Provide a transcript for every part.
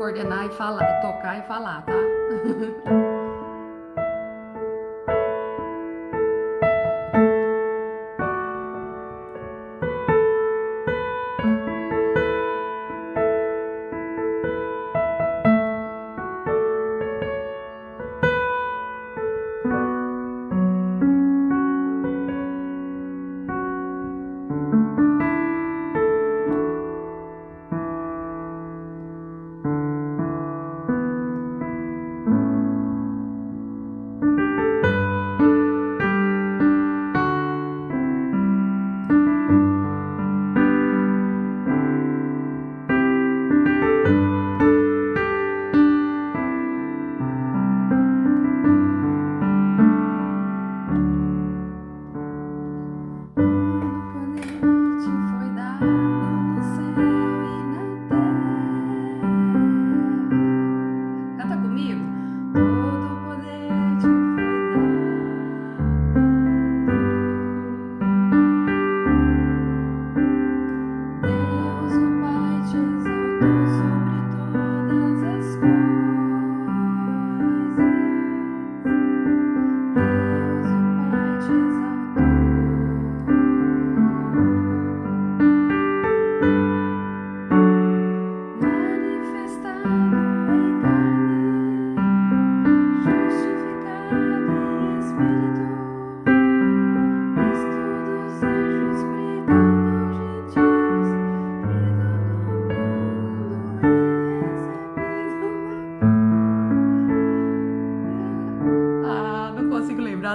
coordenar e falar, tocar e falar, tá?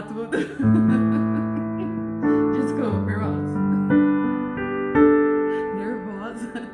Tudo. Desculpa, irmãos. Nervosa.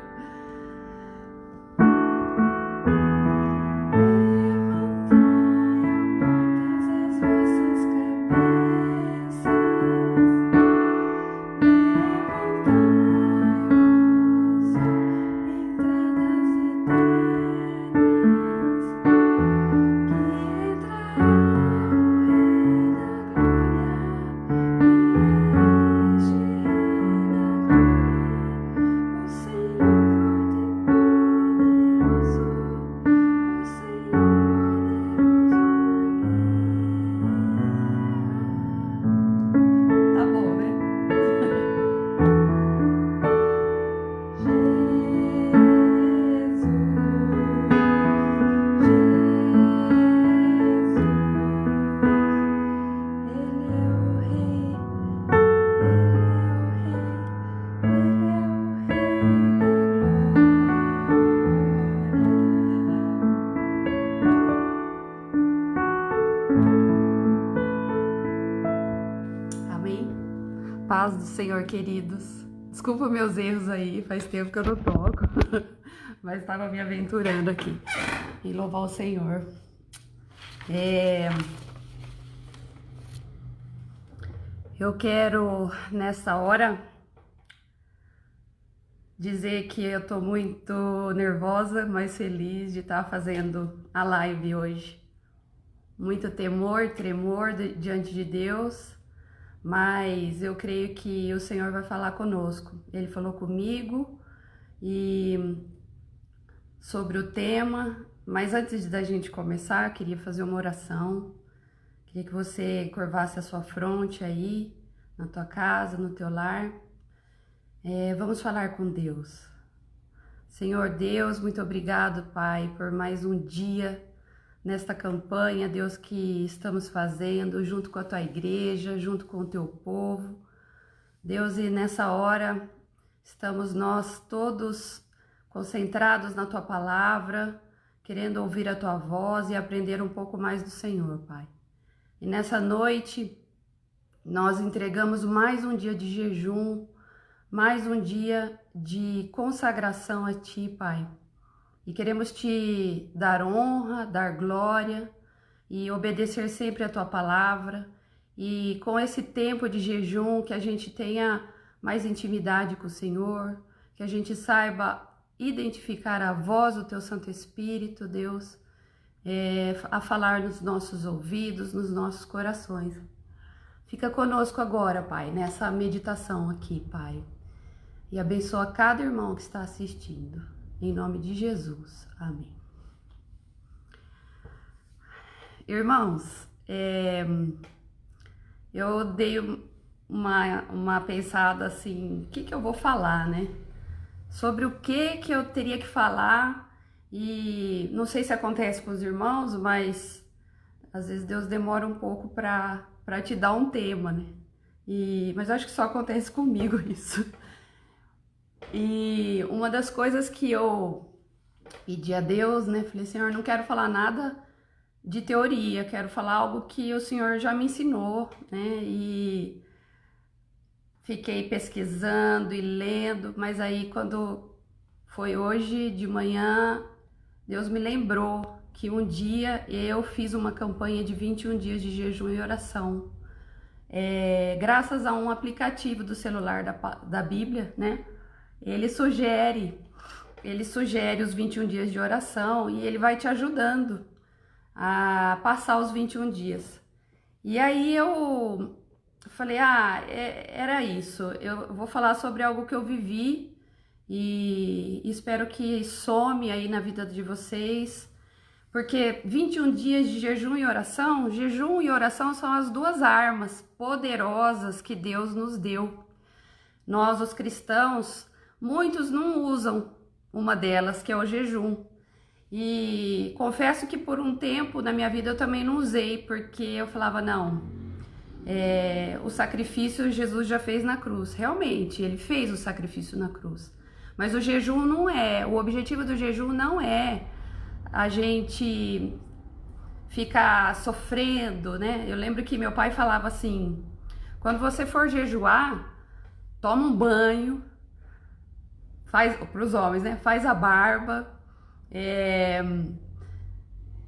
Paz do Senhor, queridos. Desculpa meus erros aí, faz tempo que eu não toco, mas estava me aventurando aqui em louvar o Senhor. Eu quero, nessa hora, dizer que eu tô muito nervosa, mas feliz de estar fazendo a live hoje. Muito temor, tremor diante de Deus, mas eu creio que o Senhor vai falar conosco. Ele falou comigo e sobre o tema, mas antes da gente começar, queria fazer uma oração. Queria que você curvasse a sua fronte aí, na tua casa, no teu lar. Vamos falar com Deus. Senhor Deus, muito obrigado, Pai, por mais um dia nesta campanha, Deus, que estamos fazendo junto com a tua igreja, junto com o teu povo. Deus, e nessa hora estamos nós todos concentrados na tua palavra, querendo ouvir a tua voz e aprender um pouco mais do Senhor, Pai. E nessa noite nós entregamos mais um dia de jejum, mais um dia de consagração a Ti, Pai. E queremos Te dar honra, dar glória e obedecer sempre a Tua palavra. E com esse tempo de jejum, que a gente tenha mais intimidade com o Senhor, que a gente saiba identificar a voz do Teu Santo Espírito, Deus, a falar nos nossos ouvidos, nos nossos corações. Fica conosco agora, Pai, nessa meditação aqui, Pai. E abençoa cada irmão que está assistindo. Em nome de Jesus. Amém. Irmãos, eu dei uma pensada assim, o que eu vou falar, né? Sobre o que eu teria que falar. E não sei se acontece com os irmãos, mas às vezes Deus demora um pouco para te dar um tema, né? Mas eu acho que só acontece comigo isso. E uma das coisas que eu pedi a Deus, né? Falei, Senhor, não quero falar nada de teoria, quero falar algo que o Senhor já me ensinou, né? E fiquei pesquisando e lendo, mas aí quando foi hoje de manhã, Deus me lembrou que um dia eu fiz uma campanha de 21 dias de jejum e oração. Graças a um aplicativo do celular da Bíblia, né? Ele sugere os 21 dias de oração e ele vai te ajudando a passar os 21 dias. E aí eu falei, era isso. Eu vou falar sobre algo que eu vivi e espero que some aí na vida de vocês. Porque 21 dias de jejum e oração são as duas armas poderosas que Deus nos deu. Nós, os cristãos, muitos não usam uma delas, que é o jejum. E confesso que por um tempo na minha vida eu também não usei, porque eu falava, não, o sacrifício Jesus já fez na cruz. Realmente, ele fez o sacrifício na cruz. Mas o jejum não é, o objetivo do jejum não é a gente ficar sofrendo, né? Eu lembro que meu pai falava assim, quando você for jejuar, toma um banho, para os homens, né? Faz a barba,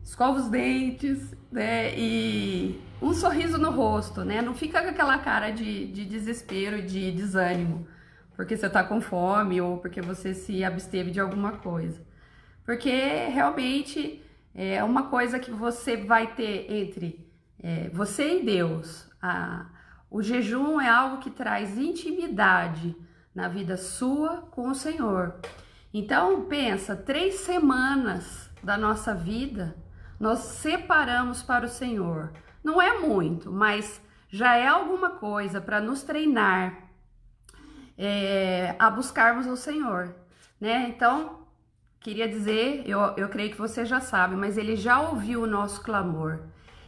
escova os dentes, né? E um sorriso no rosto, né? Não fica com aquela cara de desespero, de desânimo, porque você tá com fome ou porque você se absteve de alguma coisa. Porque realmente é uma coisa que você vai ter entre você e Deus. O jejum é algo que traz intimidade na vida sua com o Senhor. Então pensa, 3 semanas da nossa vida nós separamos para o Senhor. Não é muito, mas já é alguma coisa para nos treinar a buscarmos o Senhor, né? Então, queria dizer, eu creio que você já sabe, mas Ele já ouviu o nosso clamor,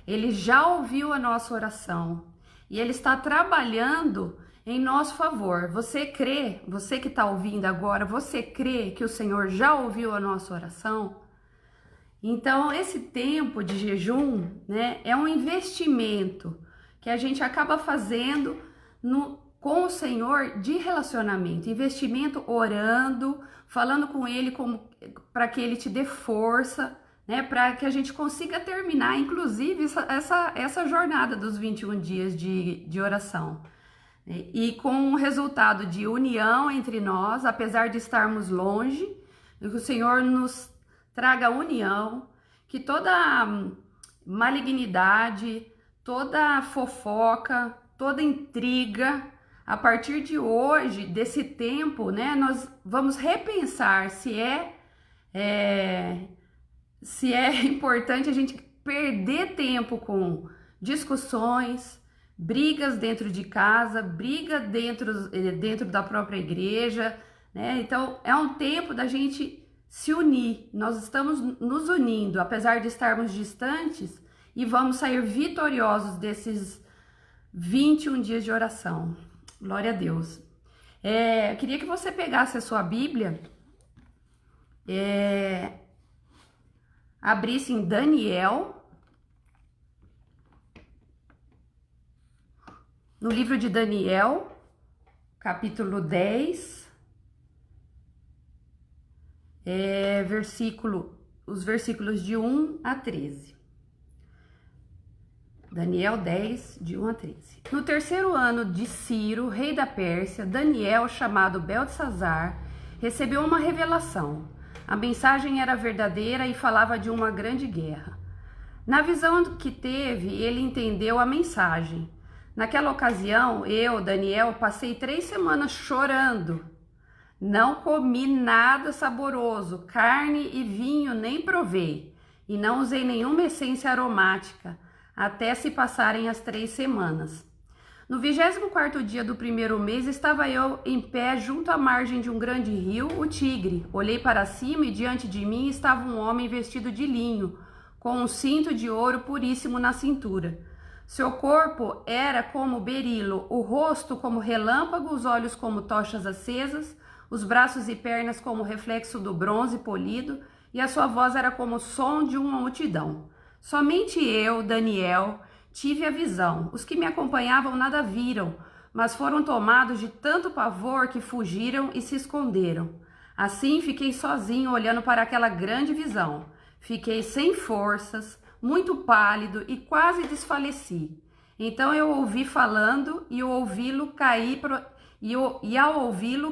Ele já ouviu a nossa oração e Ele está trabalhando em nosso favor. Você crê, você que está ouvindo agora, você crê que o Senhor já ouviu a nossa oração? Então, esse tempo de jejum, né, é um investimento que a gente acaba fazendo com o Senhor de relacionamento, investimento orando, falando com Ele para que Ele te dê força, né, para que a gente consiga terminar, inclusive, essa jornada dos 21 dias de oração. E com um resultado de união entre nós, apesar de estarmos longe, que o Senhor nos traga união, que toda malignidade, toda fofoca, toda intriga, a partir de hoje, desse tempo, né, nós vamos repensar se é importante a gente perder tempo com discussões, brigas dentro de casa, briga dentro da própria igreja, né? Então é um tempo da gente se unir. Nós estamos nos unindo, apesar de estarmos distantes, e vamos sair vitoriosos desses 21 dias de oração. Glória a Deus. Eu queria que você pegasse a sua Bíblia, abrisse em Daniel, no livro de Daniel, capítulo 10, os versículos de 1 a 13. Daniel 10, de 1 a 13. No terceiro ano de Ciro, rei da Pérsia, Daniel, chamado Beltesazar, recebeu uma revelação. A mensagem era verdadeira e falava de uma grande guerra. Na visão que teve, ele entendeu a mensagem. Naquela ocasião, eu, Daniel, passei 3 semanas chorando. Não comi nada saboroso, carne e vinho nem provei, e não usei nenhuma essência aromática, até se passarem as 3 semanas. No 24º dia do primeiro mês, estava eu em pé junto à margem de um grande rio, o Tigre. Olhei para cima e diante de mim estava um homem vestido de linho, com um cinto de ouro puríssimo na cintura. Seu corpo era como berilo, o rosto como relâmpago, os olhos como tochas acesas, os braços e pernas como reflexo do bronze polido, e a sua voz era como o som de uma multidão. Somente eu, Daniel, tive a visão. Os que me acompanhavam nada viram, mas foram tomados de tanto pavor que fugiram e se esconderam. Assim fiquei sozinho olhando para aquela grande visão. Fiquei sem forças, muito pálido e quase desfaleci. Então eu ouvi falando e ao ouvi-lo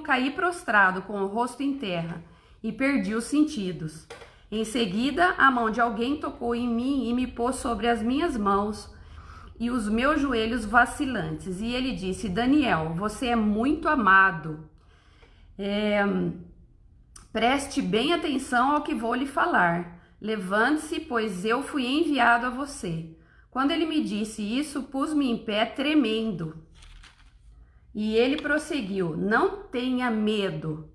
caí prostrado com o rosto em terra e perdi os sentidos. Em seguida, a mão de alguém tocou em mim e me pôs sobre as minhas mãos e os meus joelhos vacilantes. E ele disse: Daniel, você é muito amado. Preste bem atenção ao que vou lhe falar. Levante-se, pois eu fui enviado a você. Quando ele me disse isso, pus-me em pé tremendo. E ele prosseguiu: não tenha medo,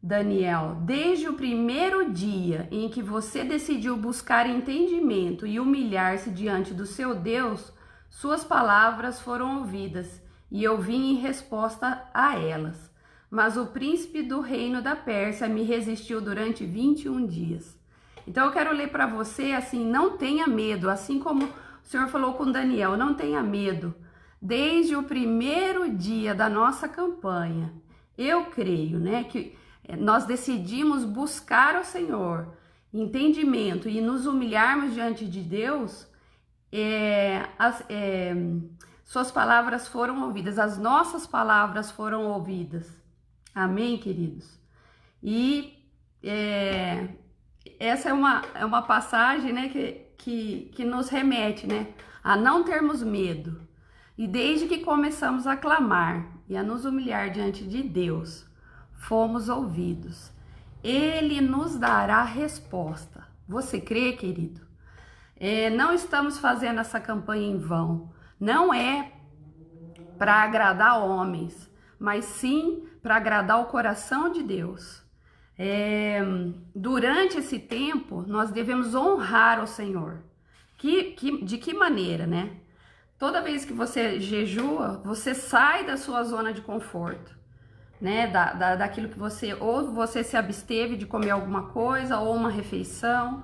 Daniel. Desde o primeiro dia em que você decidiu buscar entendimento e humilhar-se diante do seu Deus, suas palavras foram ouvidas, e eu vim em resposta a elas. Mas o príncipe do reino da Pérsia me resistiu durante 21 dias. Então eu quero ler para você assim: não tenha medo, assim como o Senhor falou com Daniel, não tenha medo. Desde o primeiro dia da nossa campanha, eu creio, né, que nós decidimos buscar ao Senhor entendimento e nos humilharmos diante de Deus, suas palavras foram ouvidas, as nossas palavras foram ouvidas. Amém, queridos? E essa é uma passagem, né, que nos remete, né, a não termos medo. E desde que começamos a clamar e a nos humilhar diante de Deus, fomos ouvidos. Ele nos dará resposta. Você crê, querido? Não estamos fazendo essa campanha em vão. Não é para agradar homens, mas sim para agradar o coração de Deus. Durante esse tempo, nós devemos honrar o Senhor. De que maneira, né? Toda vez que você jejua, você sai da sua zona de conforto, né? Daquilo que você se absteve de comer alguma coisa ou uma refeição.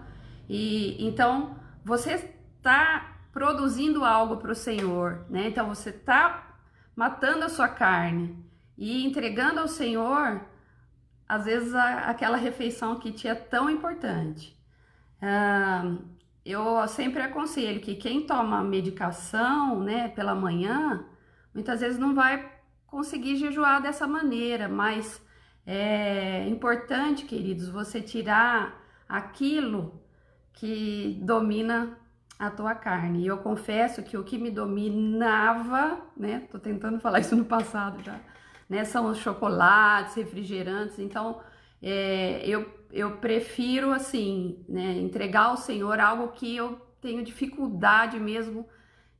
E então você está produzindo algo para o Senhor, né? Então você está matando a sua carne e entregando ao Senhor, às vezes, aquela refeição que te é tão importante. Eu sempre aconselho que quem toma medicação, né, pela manhã, muitas vezes não vai conseguir jejuar dessa maneira, mas é importante, queridos, você tirar aquilo que domina a tua carne. E eu confesso que o que me dominava, né, tô tentando falar isso no passado já, né, são os chocolates, refrigerantes. Então, eu prefiro, assim, né, entregar ao Senhor algo que eu tenho dificuldade mesmo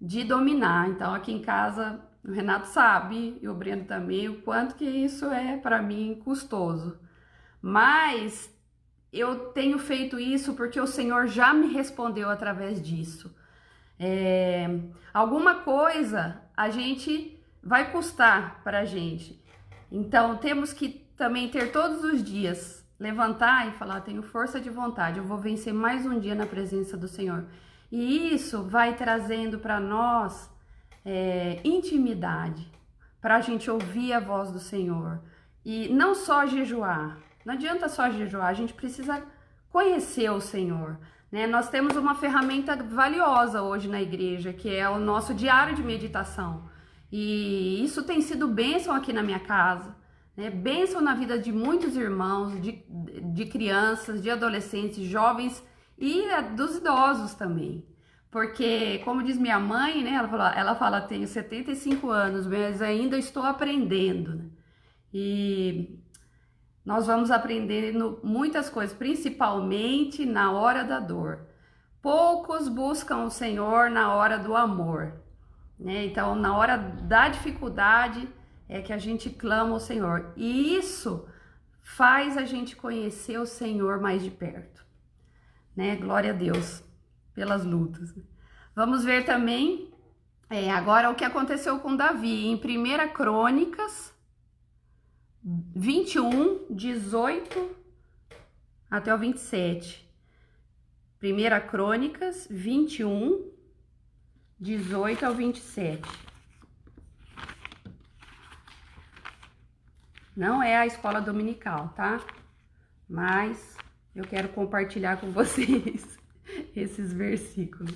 de dominar. Então, aqui em casa, o Renato sabe, e o Breno também, o quanto que isso é para mim custoso. Mas eu tenho feito isso porque o Senhor já me respondeu através disso. Alguma coisa a gente vai custar para a gente. Então temos que também ter todos os dias, levantar e falar: tenho força de vontade, eu vou vencer mais um dia na presença do Senhor. E isso vai trazendo para nós intimidade, para a gente ouvir a voz do Senhor. E não só jejuar, não adianta só jejuar, a gente precisa conhecer o Senhor, né? Nós temos uma ferramenta valiosa hoje na igreja, que é o nosso diário de meditação. E isso tem sido bênção aqui na minha casa, né? Bênção na vida de muitos irmãos, de crianças, de adolescentes, jovens e dos idosos também. Porque, como diz minha mãe, né? Ela fala, tenho 75 anos, mas ainda estou aprendendo, né? E nós vamos aprendendo muitas coisas, principalmente na hora da dor. Poucos buscam o Senhor na hora do amor, né? Então, na hora da dificuldade é que a gente clama ao Senhor. E isso faz a gente conhecer o Senhor mais de perto, né? Glória a Deus pelas lutas. Vamos ver também agora o que aconteceu com Davi em 1 Crônicas 21, 18 até o 27. 1 Crônicas 21, 18 ao 27. Não é a escola dominical, tá? Mas eu quero compartilhar com vocês esses versículos.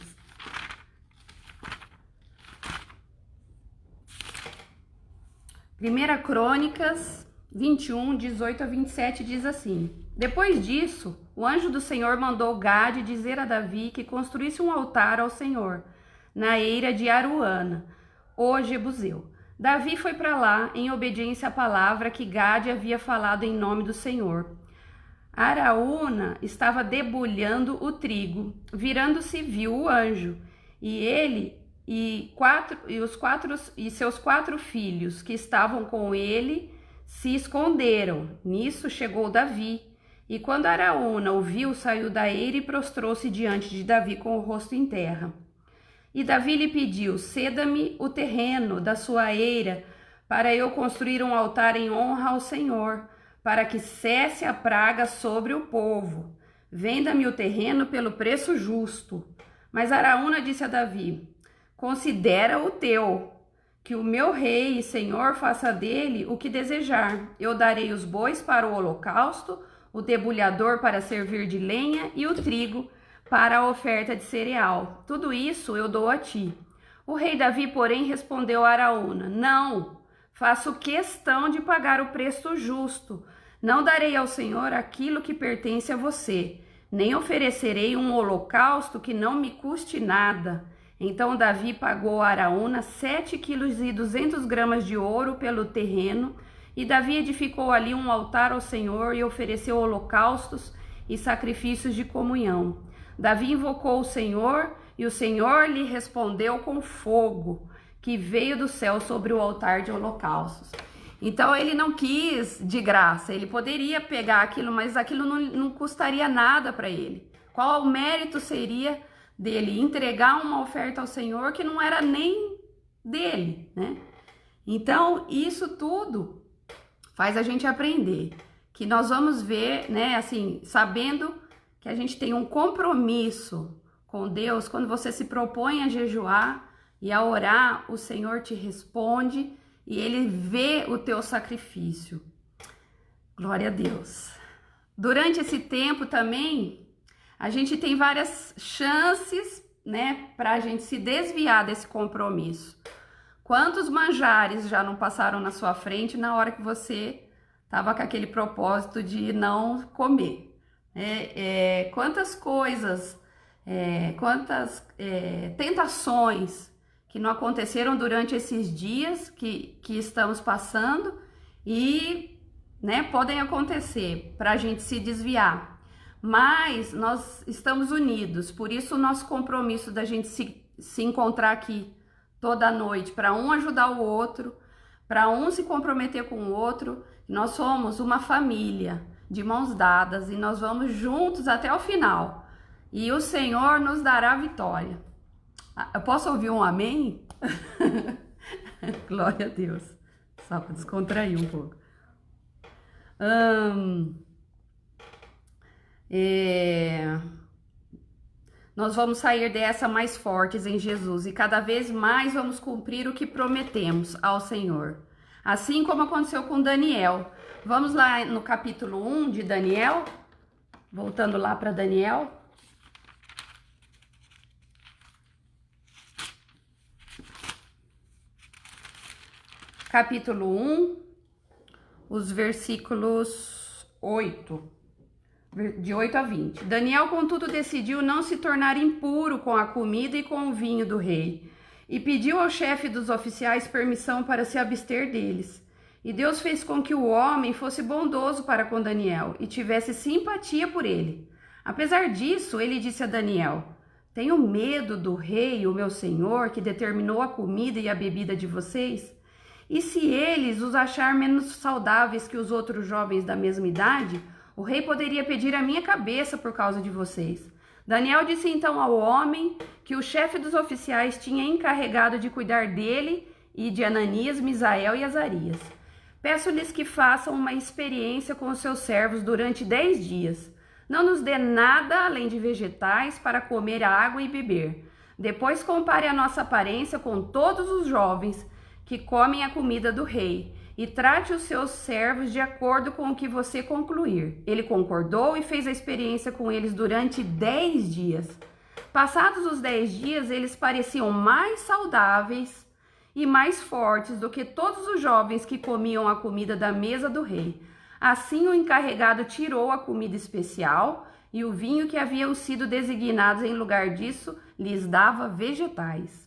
1 Crônicas 21, 18 a 27 diz assim: Depois disso, o anjo do Senhor mandou Gade dizer a Davi que construísse um altar ao Senhor, na eira de Aruana, o Jebuseu. Davi foi para lá em obediência à palavra que Gade havia falado em nome do Senhor. Araúna estava debulhando o trigo. Virando-se, viu o anjo, e ele e seus 4 filhos que estavam com ele se esconderam. Nisso chegou Davi, e quando Araúna o viu, saiu da eira e prostrou-se diante de Davi com o rosto em terra. E Davi lhe pediu: ceda-me o terreno da sua eira, para eu construir um altar em honra ao Senhor, para que cesse a praga sobre o povo. Venda-me o terreno pelo preço justo. Mas Araúna disse a Davi: considera o teu, que o meu rei e senhor faça dele o que desejar. Eu darei os bois para o holocausto, o debulhador para servir de lenha e o trigo para a oferta de cereal. Tudo isso eu dou a ti. O rei Davi, porém, respondeu a Araúna: não, faço questão de pagar o preço justo. Não darei ao Senhor aquilo que pertence a você, nem oferecerei um holocausto que não me custe nada. Então Davi pagou a Araúna 7,2 kg de ouro pelo terreno, e Davi edificou ali um altar ao Senhor e ofereceu holocaustos e sacrifícios de comunhão. Davi invocou o Senhor, e o Senhor lhe respondeu com fogo, que veio do céu sobre o altar de holocaustos. Então ele não quis de graça, ele poderia pegar aquilo, mas aquilo não custaria nada para ele. Qual o mérito seria dele entregar uma oferta ao Senhor que não era nem dele, né? Então, isso tudo faz a gente aprender que nós vamos ver, né, assim, sabendo que a gente tem um compromisso com Deus. Quando você se propõe a jejuar e a orar, o Senhor te responde e Ele vê o teu sacrifício. Glória a Deus. Durante esse tempo também, a gente tem várias chances, né, para a gente se desviar desse compromisso. Quantos manjares já não passaram na sua frente na hora que você estava com aquele propósito de não comer? Quantas coisas, quantas tentações que não aconteceram durante esses dias que estamos passando e, né, podem acontecer para a gente se desviar. Mas nós estamos unidos, por isso o nosso compromisso da gente se encontrar aqui toda noite, para um ajudar o outro, para um se comprometer com o outro. Nós somos uma família de mãos dadas e nós vamos juntos até o final. E o Senhor nos dará a vitória. Eu posso ouvir um amém? Glória a Deus. Só para descontrair um pouco. Nós vamos sair dessa mais fortes em Jesus e cada vez mais vamos cumprir o que prometemos ao Senhor. Assim como aconteceu com Daniel. Vamos lá no capítulo 1 de Daniel, voltando lá para Daniel. Capítulo 1, os versículos 8, de 8 a 20. Daniel, contudo, decidiu não se tornar impuro com a comida e com o vinho do rei, e pediu ao chefe dos oficiais permissão para se abster deles. E Deus fez com que o homem fosse bondoso para com Daniel e tivesse simpatia por ele. Apesar disso, ele disse a Daniel: tenho medo do rei, o meu senhor, que determinou a comida e a bebida de vocês. E se eles os achar menos saudáveis que os outros jovens da mesma idade, o rei poderia pedir a minha cabeça por causa de vocês. Daniel disse então ao homem que o chefe dos oficiais tinha encarregado de cuidar dele e de Ananias, Misael e Azarias. Peço-lhes que façam uma experiência com os seus servos durante 10 dias. Não nos dê nada além de vegetais para comer água e beber. Depois compare a nossa aparência com todos os jovens que comem a comida do rei, e trate os seus servos de acordo com o que você concluir. Ele concordou e fez a experiência com eles durante 10 dias. Passados os 10 dias, eles pareciam mais saudáveis e mais fortes do que todos os jovens que comiam a comida da mesa do rei. Assim, o encarregado tirou a comida especial e o vinho que haviam sido designados em lugar disso lhes dava vegetais.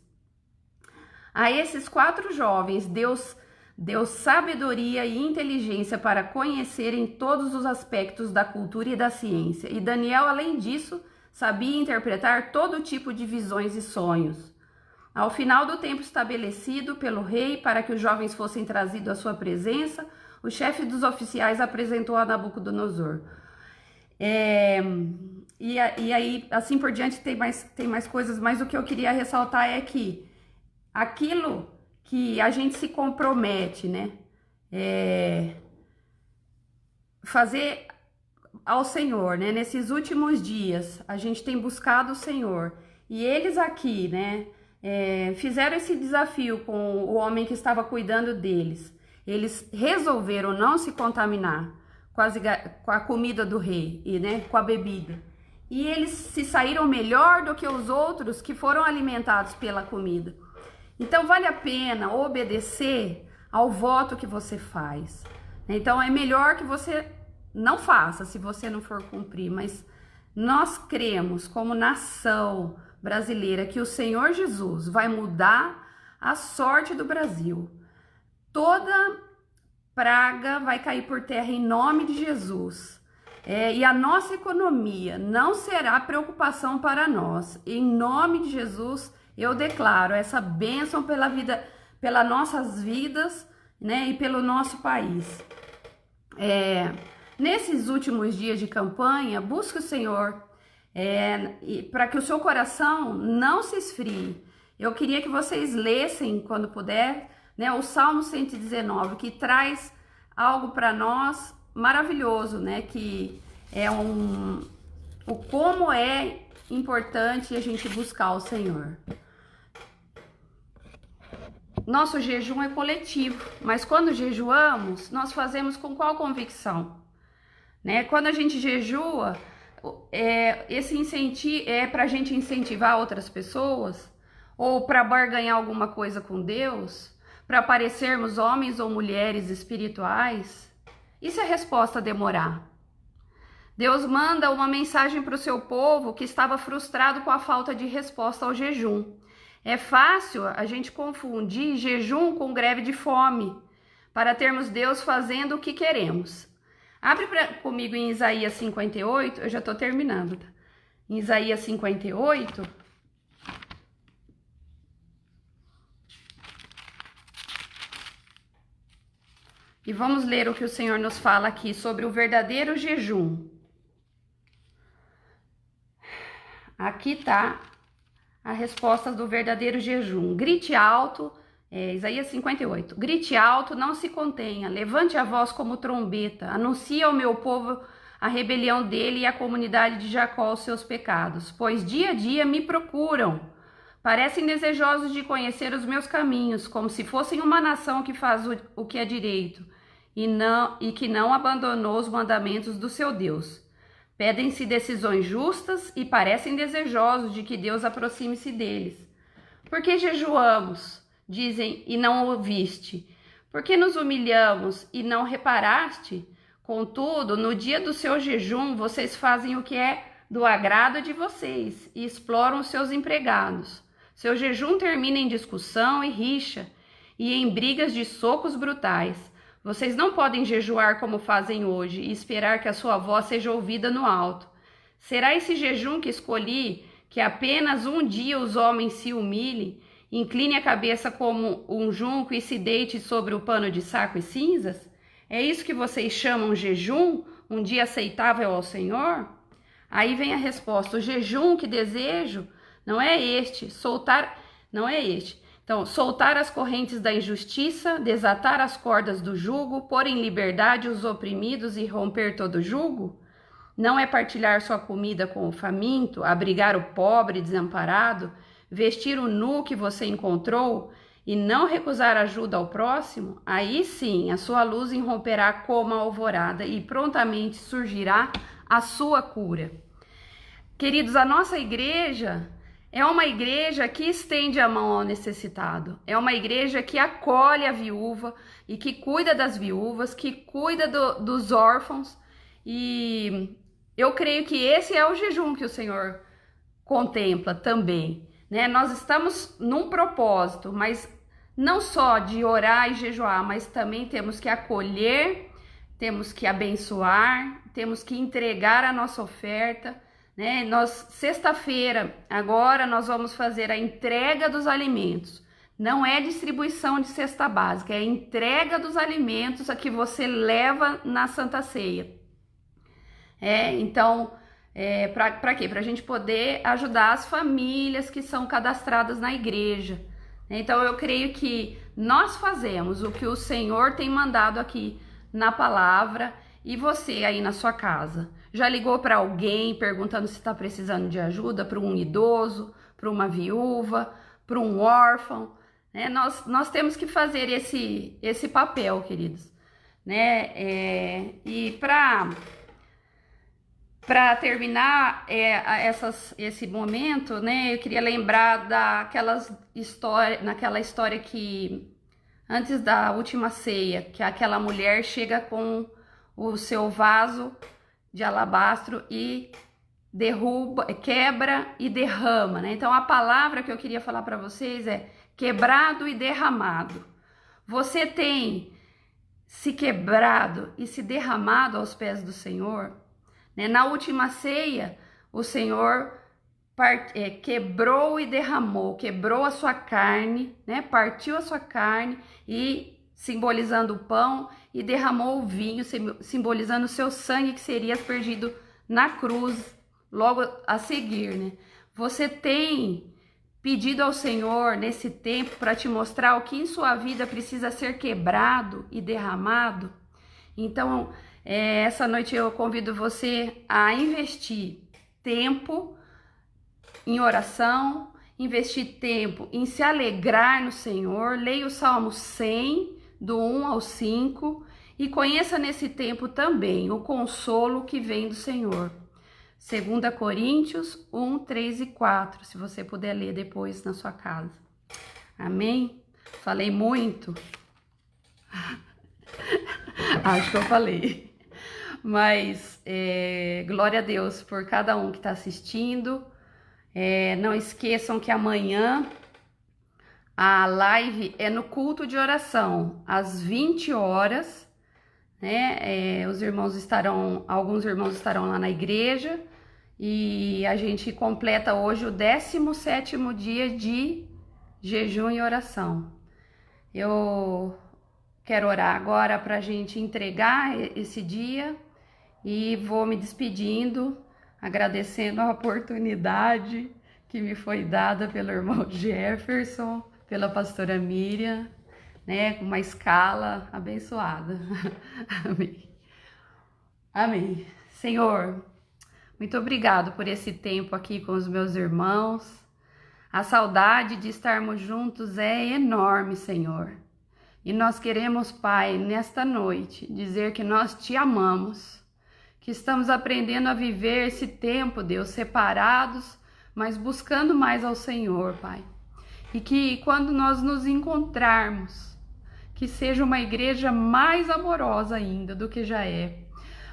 A esses 4 jovens, Deus deu sabedoria e inteligência para conhecerem todos os aspectos da cultura e da ciência. E Daniel, além disso, sabia interpretar todo tipo de visões e sonhos. Ao final do tempo estabelecido pelo rei para que os jovens fossem trazidos à sua presença, o chefe dos oficiais apresentou a Nabucodonosor. E aí, assim por diante, tem mais coisas, mas o que eu queria ressaltar é que aquilo que a gente se compromete, né, fazer ao Senhor, né, nesses últimos dias, a gente tem buscado o Senhor, e eles aqui, né, fizeram esse desafio com o homem que estava cuidando deles. Eles resolveram não se contaminar com a comida do rei e, né, com a bebida. E eles se saíram melhor do que os outros que foram alimentados pela comida. Então vale a pena obedecer ao voto que você faz. Então é melhor que você não faça se você não for cumprir, mas nós cremos como nação brasileira que o Senhor Jesus vai mudar a sorte do Brasil. Toda praga vai cair por terra em nome de Jesus. E a nossa economia não será preocupação para nós. Em nome de Jesus, eu declaro essa bênção pela vida, pelas nossas vidas, né, e pelo nosso país. Nesses últimos dias de campanha, busque o Senhor para que o seu coração não se esfrie. Eu queria que vocês lessem, quando puder, né, o Salmo 119, que traz algo para nós maravilhoso, né, que é o como é importante a gente buscar o Senhor. Nosso jejum é coletivo, mas quando jejuamos, nós fazemos com qual convicção? Né? Quando a gente jejua, esse incentivo é para a gente incentivar outras pessoas? Ou para barganhar alguma coisa com Deus? Para parecermos homens ou mulheres espirituais? E se a resposta demorar? Deus manda uma mensagem para o seu povo que estava frustrado com a falta de resposta ao jejum. É fácil a gente confundir jejum com greve de fome, para termos Deus fazendo o que queremos. Abre comigo em Isaías 58, eu já estou terminando, tá? Em Isaías 58. E vamos ler o que o Senhor nos fala aqui sobre o verdadeiro jejum. Aqui está a resposta do verdadeiro jejum. Grite alto, Isaías 58. Grite alto, não se contenha, levante a voz como trombeta, anuncie ao meu povo a rebelião dele e à comunidade de Jacó os seus pecados, pois dia a dia me procuram. Parecem desejosos de conhecer os meus caminhos, como se fossem uma nação que faz o que é direito e que não abandonou os mandamentos do seu Deus. Pedem-se decisões justas e parecem desejosos de que Deus aproxime-se deles. Por que jejuamos, dizem, e não ouviste? Por que nos humilhamos e não reparaste? Contudo, no dia do seu jejum, vocês fazem o que é do agrado de vocês e exploram os seus empregados. Seu jejum termina em discussão e rixa e em brigas de socos brutais. Vocês não podem jejuar como fazem hoje e esperar que a sua voz seja ouvida no alto. Será esse jejum que escolhi, que apenas um dia os homens se humilhem, incline a cabeça como um junco e se deite sobre o pano de saco e cinzas? É isso que vocês chamam jejum, um dia aceitável ao Senhor? Aí vem a resposta: o jejum que desejo não é este, Então, soltar as correntes da injustiça, desatar as cordas do jugo, pôr em liberdade os oprimidos e romper todo jugo? Não é partilhar sua comida com o faminto, abrigar o pobre desamparado, vestir o nu que você encontrou e não recusar ajuda ao próximo? Aí sim, a sua luz irromperá como a alvorada e prontamente surgirá a sua cura. Queridos, a nossa igreja é uma igreja que estende a mão ao necessitado. É uma igreja que acolhe a viúva e que cuida das viúvas, que cuida dos órfãos. E eu creio que esse é o jejum que o Senhor contempla também, né? Nós estamos num propósito, mas não só de orar e jejuar, mas também temos que acolher, temos que abençoar, temos que entregar a nossa oferta, né? Sexta-feira, agora nós vamos fazer a entrega dos alimentos. Não é distribuição de cesta básica, é a entrega dos alimentos a que você leva na Santa Ceia. Então, para quê? Para a gente poder ajudar as famílias que são cadastradas na igreja. Então, eu creio que nós fazemos o que o Senhor tem mandado aqui na palavra. E você aí na sua casa, já ligou para alguém perguntando se está precisando de ajuda? Para um idoso, para uma viúva, para um órfão, né? Nós temos que fazer esse papel, queridos, né? E para terminar esse momento, né? Eu queria lembrar naquela história que antes da última ceia, que aquela mulher chega com o seu vaso de alabastro e quebra e derrama, né? Então a palavra que eu queria falar para vocês é quebrado e derramado. Você tem se quebrado e se derramado aos pés do Senhor, né? Na última ceia, o Senhor quebrou e derramou, quebrou a sua carne, né? Partiu a sua carne e simbolizando o pão, e derramou o vinho, simbolizando o seu sangue que seria aspergido na cruz, logo a seguir, né? Você tem pedido ao Senhor nesse tempo para te mostrar o que em sua vida precisa ser quebrado e derramado? Então, essa noite eu convido você a investir tempo em oração, investir tempo em se alegrar no Senhor. Leia o Salmo 100, do 1 ao 5, e conheça nesse tempo também o consolo que vem do Senhor. 2 Coríntios 1, 3 e 4, se você puder ler depois na sua casa. Amém? Falei muito? Acho que eu falei. Mas glória a Deus por cada um que está assistindo. Não esqueçam que amanhã a live é no culto de oração, às 20 horas, né? Alguns irmãos estarão lá na igreja e a gente completa hoje o 17º dia de jejum e oração. Eu quero orar agora para a gente entregar esse dia e vou me despedindo, agradecendo a oportunidade que me foi dada pelo irmão Jefferson, pela pastora Miriam, né, com uma escala abençoada. Amém. Amém. Senhor, muito obrigado por esse tempo aqui com os meus irmãos. A saudade de estarmos juntos é enorme, Senhor. E nós queremos, Pai, nesta noite, dizer que nós te amamos, que estamos aprendendo a viver esse tempo, Deus, separados, mas buscando mais ao Senhor, Pai. E que quando nós nos encontrarmos, que seja uma igreja mais amorosa ainda do que já é,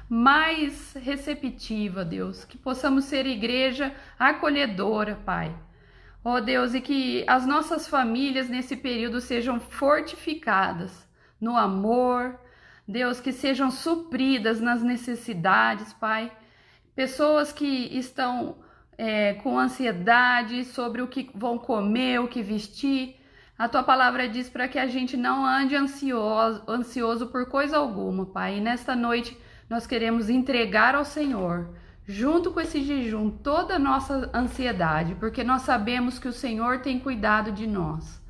mais receptiva, Deus, que possamos ser igreja acolhedora, Pai. Ó Deus, e que as nossas famílias nesse período sejam fortificadas no amor, Deus, que sejam supridas nas necessidades, Pai. Pessoas que estão com ansiedade sobre o que vão comer, o que vestir. A Tua palavra diz para que a gente não ande ansioso por coisa alguma, Pai. E nesta noite nós queremos entregar ao Senhor, junto com esse jejum, toda a nossa ansiedade, porque nós sabemos que o Senhor tem cuidado de nós.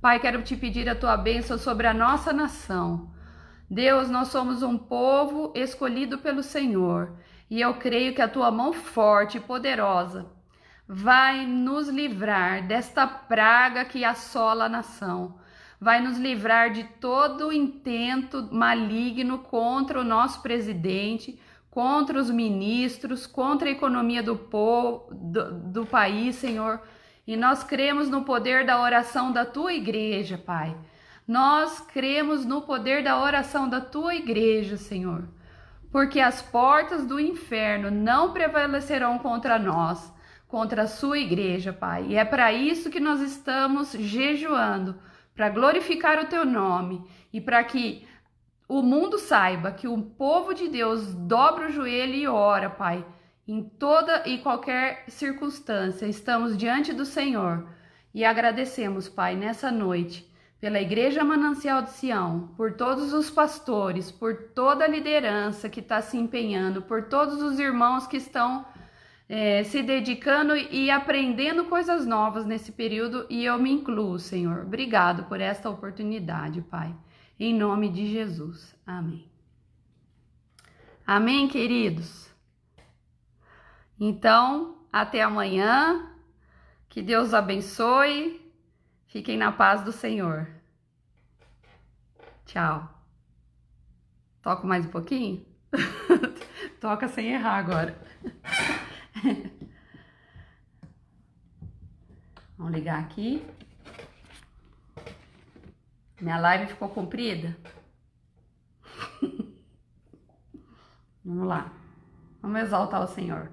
Pai, quero te pedir a Tua bênção sobre a nossa nação. Deus, nós somos um povo escolhido pelo Senhor, e eu creio que a Tua mão forte e poderosa vai nos livrar desta praga que assola a nação, vai nos livrar de todo o intento maligno contra o nosso presidente, contra os ministros, contra a economia do povo, do país, Senhor. E nós cremos no poder da oração da Tua igreja, Pai. Nós cremos no poder da oração da Tua igreja, Senhor. Porque as portas do inferno não prevalecerão contra nós, contra a Sua igreja, Pai. E é para isso que nós estamos jejuando, para glorificar o Teu nome e para que o mundo saiba que o povo de Deus dobra o joelho e ora, Pai. Em toda e qualquer circunstância, estamos diante do Senhor e agradecemos, Pai, nessa noite, pela Igreja Manancial de Sião, por todos os pastores, por toda a liderança que está se empenhando, por todos os irmãos que estão se dedicando e aprendendo coisas novas nesse período, e eu me incluo, Senhor. Obrigado por esta oportunidade, Pai. Em nome de Jesus. Amém. Amém, queridos? Então, até amanhã. Que Deus abençoe. Fiquem na paz do Senhor. Tchau. Toco mais um pouquinho? Toca sem errar agora. Vamos ligar aqui. Minha live ficou comprida? Vamos lá. Vamos exaltar o Senhor.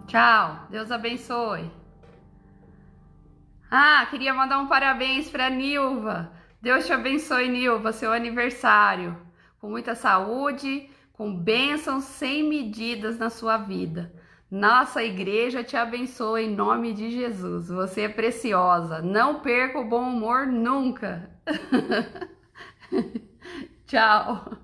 Tchau, Deus abençoe. Ah, queria mandar um parabéns para Nilva. Deus te abençoe, Nilva, seu aniversário. Com muita saúde, com bênçãos sem medidas na sua vida. Nossa igreja te abençoe em nome de Jesus. Você é preciosa. Não perca o bom humor nunca. Tchau.